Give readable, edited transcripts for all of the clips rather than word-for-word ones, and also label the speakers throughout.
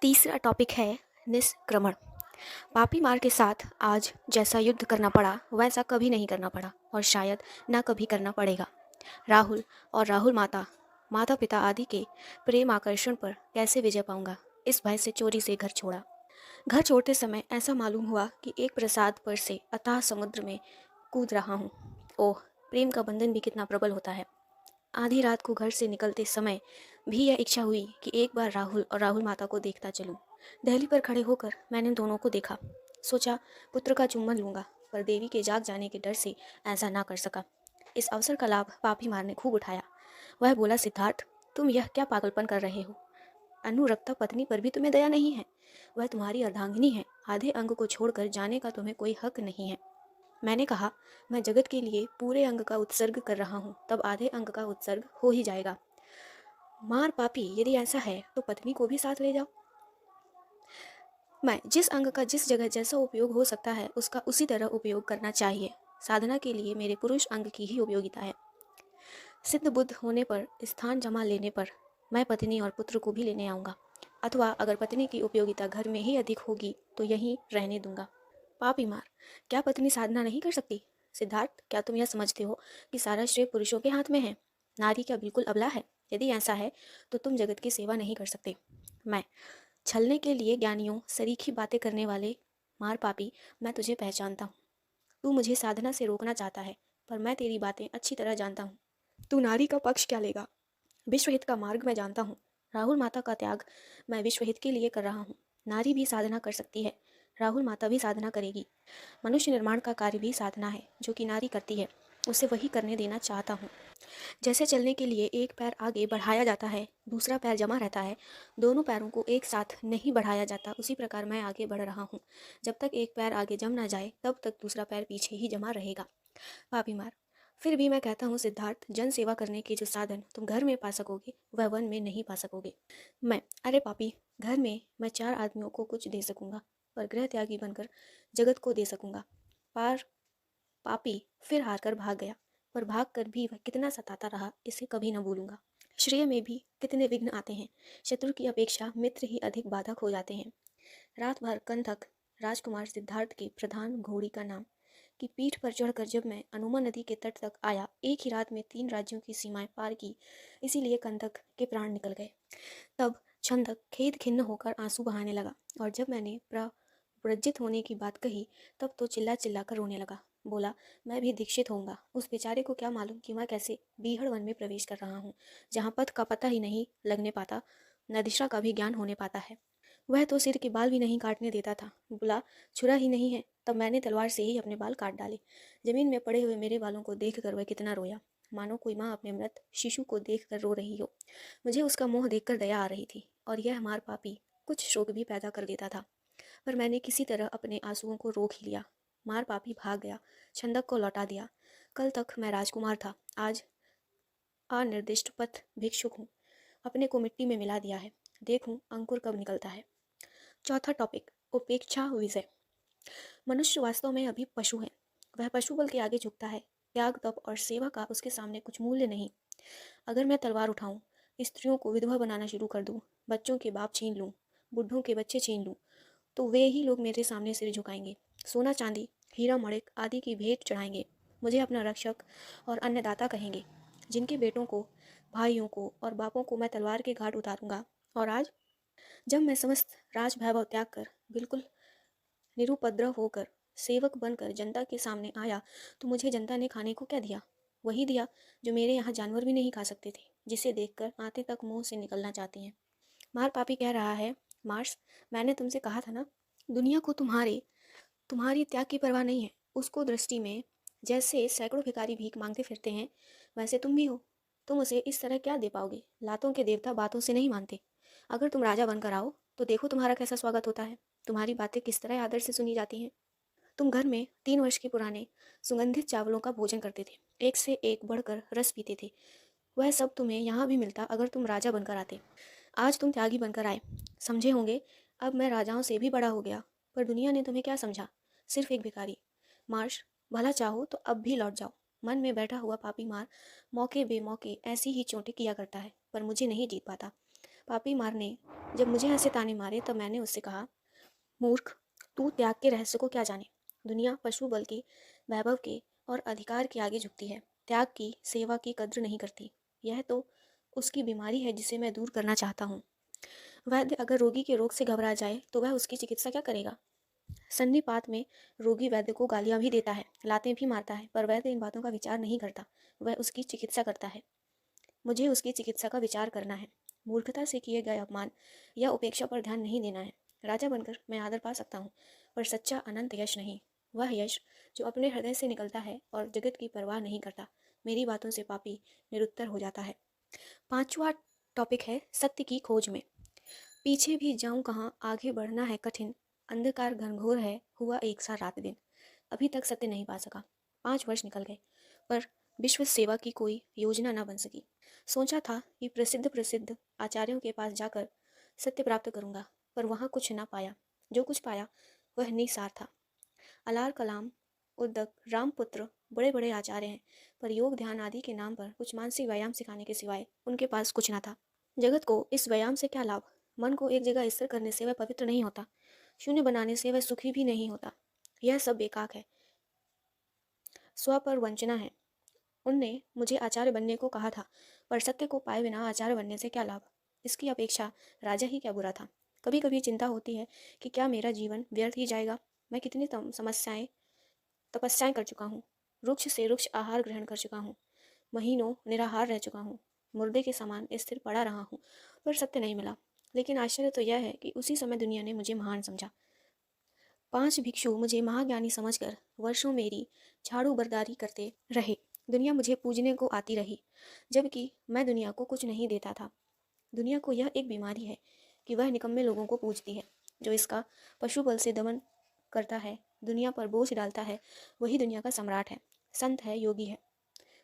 Speaker 1: तीसरा टॉपिक है निष्क्रमण। पापी मार के साथ आज जैसा युद्ध करना पड़ा वैसा कभी नहीं करना पड़ा और शायद ना कभी करना पड़ेगा। राहुल और राहुल माता माता पिता आदि के प्रेम आकर्षण पर कैसे विजय पाऊंगा, इस भय से चोरी से घर छोड़ा। घर छोड़ते समय ऐसा मालूम हुआ कि एक प्रसाद पर से अथाह समुद्र में कूद रहा हूँ। ओह, प्रेम का बंधन भी कितना प्रबल होता है। आधी रात को घर से निकलते समय भी यह इच्छा हुई कि एक बार राहुल और राहुल माता को देखता चलूं। दहली पर खड़े होकर मैंने दोनों को देखा। सोचा पुत्र का चुम्बन लूंगा, पर देवी के जाग जाने के डर से ऐसा ना कर सका। इस अवसर का लाभ पापी मार ने खूब उठाया। वह बोला, सिद्धार्थ, तुम यह क्या पागलपन कर रहे हो? अनुरक्ता पत्नी पर भी तुम्हें दया नहीं है? वह तुम्हारी अर्धांगिनी है। आधे अंग को छोड़कर जाने का तुम्हें कोई हक नहीं है। मैंने कहा, मैं जगत के लिए पूरे अंग का उत्सर्ग कर रहा हूँ, तब आधे अंग का उत्सर्ग हो ही जाएगा। मार पापी, यदि ऐसा है तो पत्नी को भी साथ ले जाओ। मैं जिस अंग का जिस जगह जैसा उपयोग हो सकता है उसका उसी तरह उपयोग करना चाहिए। साधना के लिए मेरे पुरुष अंग की ही उपयोगिता है। सिद्ध बुद्ध होने पर, स्थान जमा लेने पर मैं पत्नी और पुत्र को भी लेने आऊँगा, अथवा अगर पत्नी की उपयोगिता घर में ही अधिक होगी तो यहीं रहने दूंगा। पापी मार, क्या पत्नी साधना नहीं कर सकती? सिद्धार्थ, क्या तुम यह समझते हो कि सारा श्रेय पुरुषों के हाथ में है? नारी क्या बिल्कुल अबला है? यदि ऐसा है तो तुम जगत की सेवा नहीं कर सकते। मैं छलने के लिए ज्ञानियों सरीखी बातें करने वाले मार पापी, मैं तुझे पहचानता हूँ। तू मुझे साधना से रोकना चाहता है, पर मैं तेरी बातें अच्छी तरह जानता हूँ। तू नारी का पक्ष क्या लेगा? विश्वहित का मार्ग मैं जानता हूँ। राहुल माता का त्याग मैं विश्वहित के लिए कर रहा हूँ। नारी भी साधना कर सकती है, राहुल माता भी साधना करेगी। मनुष्य निर्माण का कार्य भी साधना है, जो कि नारी करती है, उसे वही करने देना चाहता हूँ। जैसे चलने के लिए एक पैर आगे बढ़ाया जाता है, दूसरा पैर जमा रहता है, दोनों पैरों को एक साथ नहीं बढ़ाया जाता, उसी प्रकार मैं आगे बढ़ रहा हूँ। जब तक एक पैर आगे जम ना जाए तब तक दूसरा पैर पीछे ही जमा रहेगा। पापी मार, फिर भी मैं कहता हूँ सिद्धार्थ, जन सेवा करने के जो साधन तुम घर में पा सकोगे वह वन में नहीं पा सकोगे। मैं, अरे पापी, घर में मैं 4 आदमियों को कुछ दे सकूंगा, पर गृह त्यागी बनकर जगत को दे सकूंगा। पार पापी फिर हारकर भाग गया, पर भागकर भी वह कितना सताता रहा, इसे कभी न भूलूंगा। श्रेय में भी कितने विघ्न आते हैं, शत्रु की अपेक्षा मित्र ही अधिक बाधक हो जाते हैं। रात भर कंथक राजकुमार सिद्धार्थ के प्रधान घोड़ी का नाम की पीठ पर चढ़कर जब मैं अनुमा नदी के तट तक आया, एक ही रात में 3 राज्यों की सीमाएं पार की, इसीलिए कंथक के प्राण निकल गए। तब छंदक खेद खिन्न होकर आंसू बहाने लगा, और जब मैंने प्रव्रजित होने की बात कही तब तो चिल्ला चिल्ला कर रोने लगा। बोला, मैं भी दीक्षित होऊंगा। उस बेचारे को क्या मालूम कि मैं कैसे बीहड़ वन में प्रवेश कर रहा हूँ, जहाँ पथ का पता ही नहीं लगने पाता, न दिशा का भी ज्ञान होने पाता है। वह तो सिर के बाल भी नहीं काटने देता था। बोला, छुरा ही नहीं है। तब मैंने तलवार से ही अपने बाल काट डाले। जमीन में पड़े हुए मेरे बालों को देखकर वह कितना रोया, मानो कोई माँ अपने मृत शिशु को देखकर रो रही हो। मुझे उसका मुंह देखकर दया आ रही थी, और यह मार पापी कुछ शोक भी पैदा कर देता था, पर मैंने किसी तरह अपने आंसुओं को रोक ही लिया। मार पापी भाग गया, छंदक को लौटा दिया। कल तक मैं राजकुमार था, आज अनिर्दिष्ट पथ भिक्षुक हूँ। अपने को मिट्टी में मिला दिया है, देखूं अंकुर कब निकलता है। चौथा टॉपिक, उपेक्षा विजय। मनुष्य वास्तव में अभी पशु है। वह पशु बल के आगे झुकता है। त्याग, तप और सेवा का उसके सामने कुछ मूल्य नहीं। अगर मैं तलवार उठाऊं, स्त्रियों को विधवा बनाना शुरू कर दूं, बच्चों के बाप छीन लूं, बुढ़ों के बच्चे छीन लूं, तो वे ही लोग मेरे सामने सिर झुकाएंगे, सोना चांदी हीरा मणिक आदि की भेंट चढ़ाएंगे, मुझे अपना रक्षक और अन्नदाता कहेंगे। जिनके बेटों को, भाइयों को और बापों को मैं तलवार के घाट उतारूंगा। और आज जब मैं समस्त राज वैभव त्याग कर बिल्कुल निरुपद्रव होकर सेवक बनकर जनता के सामने आया, तो मुझे जनता ने खाने को क्या दिया? वही दिया जो मेरे यहाँ जानवर भी नहीं खा सकते थे, जिसे देखकर आते तक मुंह से निकलना चाहती हैं। मार पापी कह रहा है, मार्स, मैंने तुमसे कहा था ना, दुनिया को तुम्हारी त्याग की परवाह नहीं है। उसको दृष्टि में जैसे सैकड़ों भिखारी भीख मांगते फिरते हैं, वैसे तुम भी हो। तुम उसे इस तरह क्या दे पाओगे? लातों के देवता बातों से नहीं मानते। अगर तुम राजा बनकर आओ तो देखो तुम्हारा कैसा स्वागत होता है, तुम्हारी बातें किस तरह आदर से सुनी जाती हैं। तुम घर में 3 वर्ष के पुराने सुगंधित चावलों का भोजन करते थे, एक से एक बढ़कर रस पीते थे। वह सब तुम्हें यहाँ भी मिलता अगर तुम राजा बनकर आते। आज तुम त्यागी बनकर आए, समझे होंगे अब मैं राजाओं से भी बड़ा हो गया, पर दुनिया ने तुम्हें क्या समझा? सिर्फ एक भिखारी। मार्श, भला चाहो तो अब भी लौट जाओ। मन में बैठा हुआ पापी मार मौके बेमौके ऐसी ही चोटें किया करता है, पर मुझे नहीं जीत पाता। पापी मार ने जब मुझे ऐसे ताने मारे तब मैंने उससे कहा, मूर्ख, तू त्याग के रहस्य को क्या जाने। दुनिया पशु बल के, वैभव के और अधिकार के आगे झुकती है, त्याग की, सेवा की कद्र नहीं करती। यह तो उसकी बीमारी है जिसे मैं दूर करना चाहता हूँ। वैद्य अगर रोगी के रोग से घबरा जाए तो वह उसकी चिकित्सा क्या करेगा। सन्निपात में रोगी वैद्य को गालियां भी देता है, लातें भी मारता है, पर वैद्य इन बातों का विचार नहीं करता, वह उसकी चिकित्सा करता है। मुझे उसकी चिकित्सा का विचार करना है। मूर्खता से किए गए अपमान या उपेक्षा पर ध्यान नहीं देना है। राजा बनकर मैं आदर पा सकता हूँ, पर सच्चा अनंत यश नहीं। वह यश जो अपने हृदय से निकलता है और जगत की परवाह नहीं करता। मेरी बातों से पापी निरुत्तर हो जाता है। 5वां टॉपिक है सत्य की खोज में। पीछे भी जाऊं कहाँ, आगे बढ़ना है कठिन। अंधकार घनघोर है, हुआ एक सा रात दिन। अभी तक सत्य नहीं पा सका। 5 वर्ष निकल गए, पर विश्व सेवा की कोई योजना न बन सकी। सोचा था कि प्रसिद्ध प्रसिद्ध आचार्यों के पास जाकर सत्य प्राप्त करूंगा, पर वहाँ कुछ ना पाया। जो कुछ पाया वह निसार था। अलार कलाम, उद्दक, रामपुत्र बड़े बड़े आचार्य हैं, पर योग ध्यान आदि के नाम पर कुछ मानसिक व्यायाम सिखाने के सिवाय उनके पास कुछ ना था। जगत को इस व्यायाम से क्या लाभ। मन को एक जगह स्थिर करने से वह पवित्र नहीं होता, शून्य बनाने से वह सुखी भी नहीं होता। यह सब बेकाक है, स्व पर वंचना है। उनने मुझे आचार्य बनने को कहा था, पर सत्य को पाए बिना आचार्य बनने से क्या लाभ। इसकी अपेक्षा राजा ही क्या बुरा था। कभी कभी चिंता होती है कि क्या मेरा जीवन व्यर्थ ही जाएगा। मैं कितनी समस्याएं तपस्याएं कर चुका हूँ, वृक्ष से वृक्ष आहार ग्रहण कर चुका हूँ, महीनों निराहार रह चुका हूँ, मुर्दे के समान स्थिर पड़ा रहा हूँ, पर सत्य नहीं मिला। लेकिन आश्चर्य तो यह है कि उसी समय दुनिया ने मुझे महान समझा। 5 भिक्षु मुझे महाज्ञानी समझकर वर्षों मेरी झाड़ू बरदारी करते रहे। दुनिया मुझे पूजने को आती रही, जबकि मैं दुनिया को कुछ नहीं देता था। दुनिया को यह एक बीमारी है कि वह निकम्मे लोगों को पूजती है। जो इसका पशु बल से दमन करता है, दुनिया पर बोझ डालता है, वही दुनिया का सम्राट है, संत है, योगी है।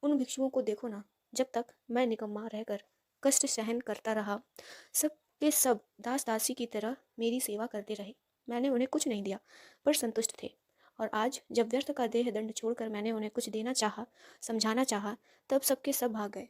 Speaker 1: उन भिक्षुओं को देखो ना, जब तक मैं निकम्मा रहकर कष्ट सहन करता रहा, सब के सब दास दासी की तरह मेरी सेवा करते रहे। मैंने उन्हें कुछ नहीं दिया, पर संतुष्ट थे। और आज जब व्यर्थ का देह दंड छोड़कर मैंने उन्हें कुछ देना चाहा, समझाना चाहा, तब सबके सब भाग गए।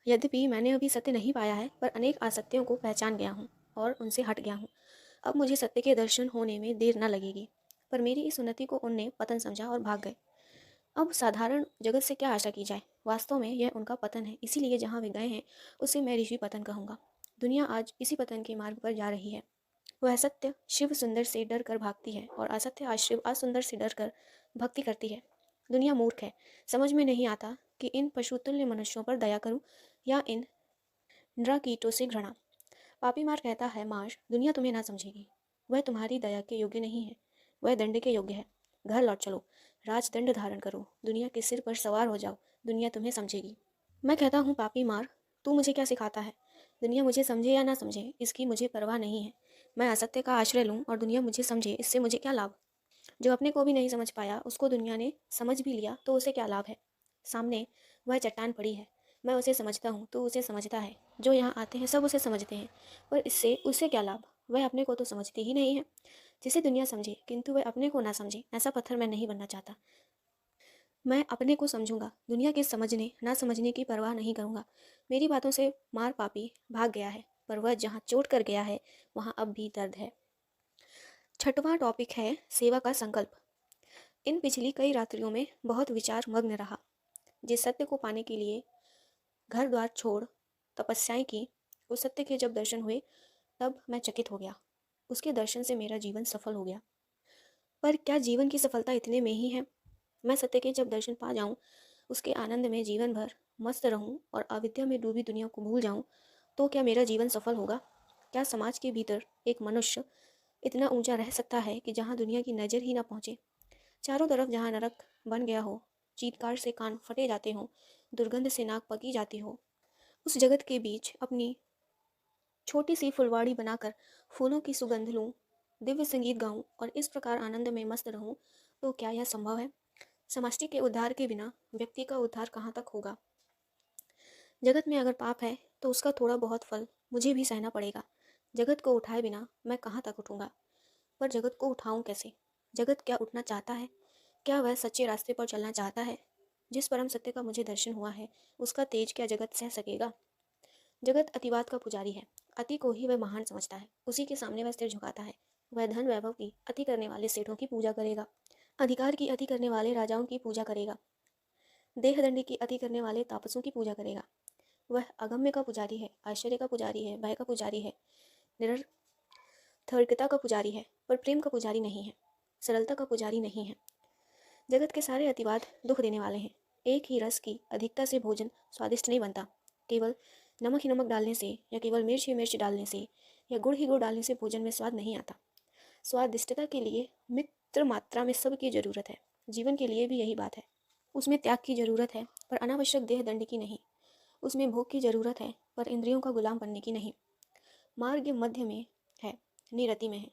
Speaker 1: यद्यपि मैंने अभी सत्य नहीं पाया है, पर अनेक आसक्तियों को पहचान गया हूँ और उनसे हट गया हूँ। अब मुझे सत्य के दर्शन होने में देर न लगेगी। पर मेरी इस उन्नति को उनने पतन समझा और भाग गए। अब साधारण जगत से क्या आशा की जाए। वास्तव में यह उनका पतन है, इसीलिए जहाँ वे गए हैं उसे मैं ऋषि पतन कहूँगा। दुनिया आज इसी पतन के मार्ग पर जा रही है। वह सत्य शिव सुंदर से डर कर भागती है और असत्य आज शिव असुंदर से डर कर भक्ति करती है। दुनिया मूर्ख है, समझ में नहीं आता कि इन पशुतुल्य मनुष्यों पर दया करूं या इन नरकीटों से घृणा। पापी मार कहता है, मार्श, दुनिया तुम्हें ना समझेगी। वह तुम्हारी दया के योग्य नहीं है, वह दंड के योग्य है। घर लौट चलो, राजदंड धारण करो, दुनिया के सिर पर सवार हो जाओ, दुनिया तुम्हें समझेगी। मैं कहता हूँ, पापी मार, तू मुझे क्या सिखाता है। दुनिया मुझे समझे या ना समझे, इसकी मुझे परवाह नहीं है। मैं असत्य का आश्रय लूँ और दुनिया मुझे समझे, इससे मुझे क्या लाभ। जो अपने को भी नहीं समझ पाया, उसको दुनिया ने समझ भी लिया तो उसे क्या लाभ है। सामने वह चट्टान पड़ी है, मैं उसे समझता हूँ तो उसे समझता है। जो यहाँ आते हैं सब उसे समझते हैं, पर इससे उसे क्या लाभ। वह अपने को तो समझती ही नहीं है। जिसे दुनिया समझे किंतु वह अपने को ना समझे, ऐसा पत्थर मैं नहीं बनना चाहता। मैं अपने को समझूंगा, दुनिया के समझने ना समझने की परवाह नहीं करूंगा। मेरी बातों से मार पापी भाग गया है, पर वह जहाँ चोट कर गया है वहाँ अब भी दर्द है। 6वां टॉपिक है सेवा का संकल्प। इन पिछली कई रात्रियों में बहुत विचार मग्न रहा। जिस सत्य को पाने के लिए घर द्वार छोड़ तपस्याएं की, उस सत्य के जब दर्शन हुए तब मैं चकित हो गया। उसके दर्शन से मेरा जीवन सफल हो गया। पर क्या जीवन की सफलता इतने में ही है। मैं सत्य के जब दर्शन पा जाऊं, उसके आनंद में जीवन भर मस्त रहूं और अविद्या में डूबी दुनिया को भूल जाऊं, तो क्या मेरा जीवन सफल होगा। क्या समाज के भीतर एक मनुष्य इतना ऊंचा रह सकता है कि जहाँ दुनिया की नज़र ही ना पहुँचे। चारों तरफ जहाँ नरक बन गया हो, चीत्कार से कान फटे जाते हों, दुर्गंध से नाक पकी जाती हो, उस जगत के बीच अपनी छोटी सी फुलवाड़ी बनाकर फूलों की सुगंध लूं, दिव्य संगीत गाऊं और इस प्रकार आनंद में मस्त रहूं, तो क्या यह संभव है। समष्टि के उद्धार के बिना व्यक्ति का उद्धार कहाँ तक होगा। जगत में अगर पाप है तो उसका थोड़ा बहुत फल मुझे भी सहना पड़ेगा। जगत को उठाए बिना मैं कहाँ तक उठूंगा। पर जगत को उठाऊं कैसे। जगत क्या उठना चाहता है। क्या वह सच्चे रास्ते पर चलना चाहता है। जिस परम सत्य का मुझे दर्शन हुआ है, उसका तेज क्या जगत सह सकेगा। जगत अतिवाद का पुजारी है। अति को ही वह महान समझता है, उसी के सामने वह सिर झुकाता है। वह धन वैभव की अति करने वाले सेठों की पूजा करेगा, अधिकार की अति करने वाले राजाओं की पूजा करेगा, देहदंडी की अति करने वाले तापसों की पूजा करेगा। वह अगम्य का पुजारी है, आश्चर्य का पुजारी है, भय का पुजारी है, निरर्थकता का पुजारी है, पर प्रेम का पुजारी नहीं है, सरलता का पुजारी नहीं है। जगत के सारे अतिवाद दुख देने वाले हैं। एक ही रस की अधिकता से भोजन स्वादिष्ट नहीं बनता। केवल नमक ही नमक डालने से, या केवल मिर्च ही मिर्च डालने से, या गुड़ ही गुड़ डालने से भोजन में स्वाद नहीं आता। स्वादिष्टता के लिए मित्र मात्रा में सबकी जरूरत है। जीवन के लिए भी यही बात है। उसमें त्याग की जरूरत है, पर अनावश्यक देह दंड की नहीं। उसमें भोग की जरूरत है, पर इंद्रियों का गुलाम बनने की नहीं। मार्ग मध्य में है, निरति में है।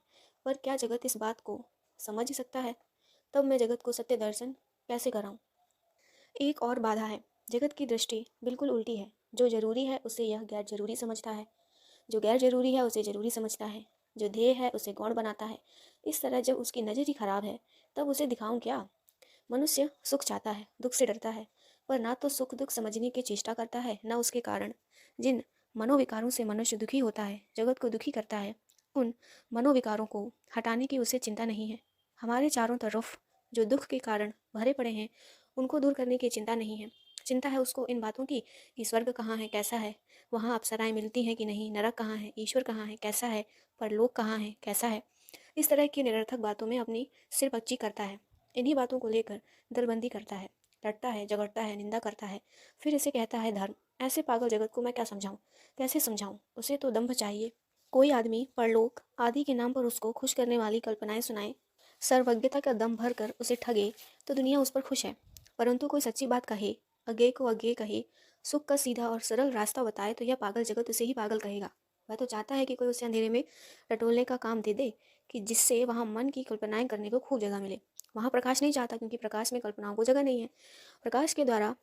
Speaker 1: पर क्या जगत इस बात को समझ सकता है? तब मैं जगत को सत्य दर्शन कैसे कराऊं? एक और बाधा है, जगत की दृष्टि बिल्कुल उल्टी है। जो जरूरी है उसे यह गैर जरूरी समझता है, जो गैर जरूरी है उसे जरूरी समझता है, जो ध्येय है उसे गौण बनाता है। इस तरह जब उसकी नज़र ही खराब है, तब उसे दिखाऊं क्या? मनुष्य सुख चाहता है, दुख से डरता है, पर ना तो सुख दुख समझने की चेष्टा करता है, न उसके कारण। जिन मनोविकारों से मनुष्य दुखी होता है, जगत को दुखी करता है, उन मनोविकारों को हटाने की उसे चिंता नहीं है। हमारे चारों तरफ जो दुख के कारण भरे पड़े हैं, उनको दूर करने की चिंता नहीं है। चिंता है उसको इन बातों की कि स्वर्ग कहाँ है, कैसा है, वहाँ अप्सराएं मिलती हैं कि नहीं, नरक कहाँ है, ईश्वर कहाँ है, कैसा है, परलोक कहाँ है, कैसा है। इस तरह की निरर्थक बातों में अपनी सिरपच्ची करता है। इन्हीं बातों को लेकर दलबंदी करता है, लड़ता है, झगड़ता है, निंदा करता है, फिर इसे कहता है धर्म। ऐसे पागल जगत को मैं क्या समझाऊं, कैसे समझाऊं? उसे तो दंभ चाहिए। कोई आदमी परलोक आदि के नाम पर उसको खुश करने वाली कल्पनाएं सुनाए, सर्वज्ञता का दम भर कर उसे ठगे, तो दुनिया उस पर खुश है। परंतु कोई सच्ची बात कहे, अज्ञेय को अज्ञेय कहे, सुख का सीधा और सरल रास्ता बताए, तो यह पागल जगत उसे ही पागल कहेगा। वह तो चाहता है कि कोई उसे अंधेरे में टटोलने का काम दे दे, कि जिससे वहाँ मन की कल्पनाएं करने को खूब जगह मिले। वहाँ प्रकाश नहीं चाहता, क्योंकि प्रकाश में कल्पनाओं को जगह नहीं है। प्रकाश के द्वारा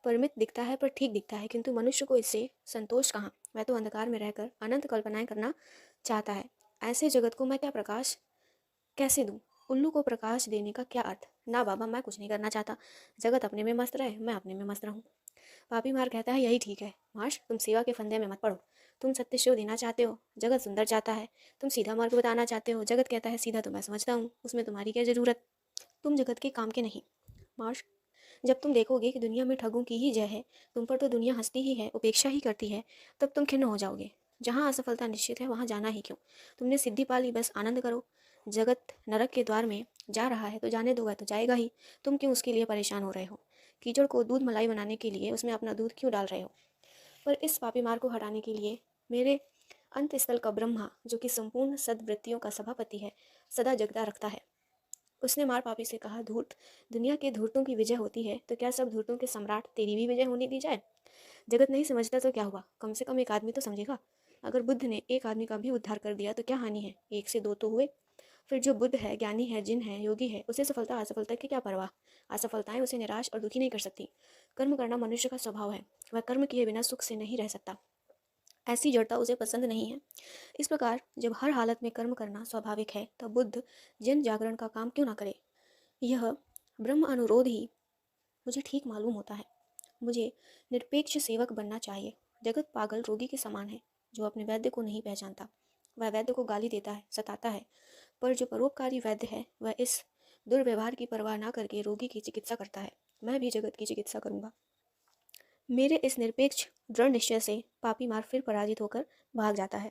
Speaker 1: परिमित दिखता है, पर ठीक दिखता है, किंतु मनुष्य को इससे संतोष कहाँ? वह तो अंधकार में रहकर अनंत कल्पनाएं करना चाहता है। ऐसे जगत को मैं क्या प्रकाश कैसे दूं? उल्लू को प्रकाश देने का क्या अर्थ? ना बाबा, मैं कुछ नहीं करना चाहता। जगत अपने में मस्त रहे, मैं अपने में मस्त रहूं। पापी मार कहता है यही ठीक है। मार्श, तुम सेवा के फंदे में मत पड़ो। तुम सत्य शिव देना चाहते हो, जगत सुंदर चाहता है। तुम सीधा मार्ग बताना चाहते हो, जगत कहता है सीधा तो मैं समझता हूँ, उसमें तुम्हारी क्या जरूरत? तुम जगत के काम के नहीं। मार्श, जब तुम देखोगे कि दुनिया में ठगों की ही जय है, तुम पर तो दुनिया हंसती ही है, उपेक्षा ही करती है, तब तुम खिन्न हो जाओगे। जहाँ असफलता निश्चित है, वहाँ जाना ही क्यों? तुमने सिद्धि पा ली, बस आनंद करो। जगत नरक के द्वार में जा रहा है तो जाने दो, वह तो जाएगा ही। तुम क्यों उसके लिए परेशान हो रहे हो? कीचड़ को दूध मलाई बनाने के लिए उसमें अपना दूध क्यों डाल रहे हो? पर इस पापी मार को हटाने के लिए मेरे अंत स्थल का ब्रह्मा, जो कि संपूर्ण सद्वृत्तियों का सभापति है, सदा जगदा रखता है। उसने मार पापी से कहा, धूर्त, दुनिया के धूर्तों की विजय होती है, तो क्या सब धूर्तों के सम्राट तेरी भी विजय होने दी जाए? जगत नहीं समझता तो क्या हुआ, कम से कम एक आदमी तो समझेगा। अगर बुद्ध ने एक आदमी का भी उद्धार कर दिया तो क्या हानि है? एक से दो तो हुए। फिर जो बुद्ध है, ज्ञानी है, जिन है, योगी है, उसे सफलता असफलता की क्या परवाह? असफलताएं उसे निराश और दुखी नहीं कर सकती। कर्म करना मनुष्य का स्वभाव है, वह कर्म किए बिना सुख से नहीं रह सकता। ऐसी जड़ता उसे पसंद नहीं है। इस प्रकार जब हर हालत में कर्म करना स्वाभाविक है, तब बुद्ध जन जागरण का काम क्यों ना करे? यह ब्रह्म अनुरोध ही मुझे ठीक मालूम होता है। मुझे निरपेक्ष सेवक बनना चाहिए। जगत पागल रोगी के समान है, जो अपने वैद्य को नहीं पहचानता। वह वैद्य को गाली देता है, सताता है, पर जो परोपकारी वैद्य है, वह इस दुर्व्यवहार की परवाह ना करके रोगी की चिकित्सा करता है। मैं भी जगत की चिकित्सा करूंगा। मेरे इस निरपेक्ष दृढ़ निश्चय से पापी मार फिर पराजित होकर भाग जाता है।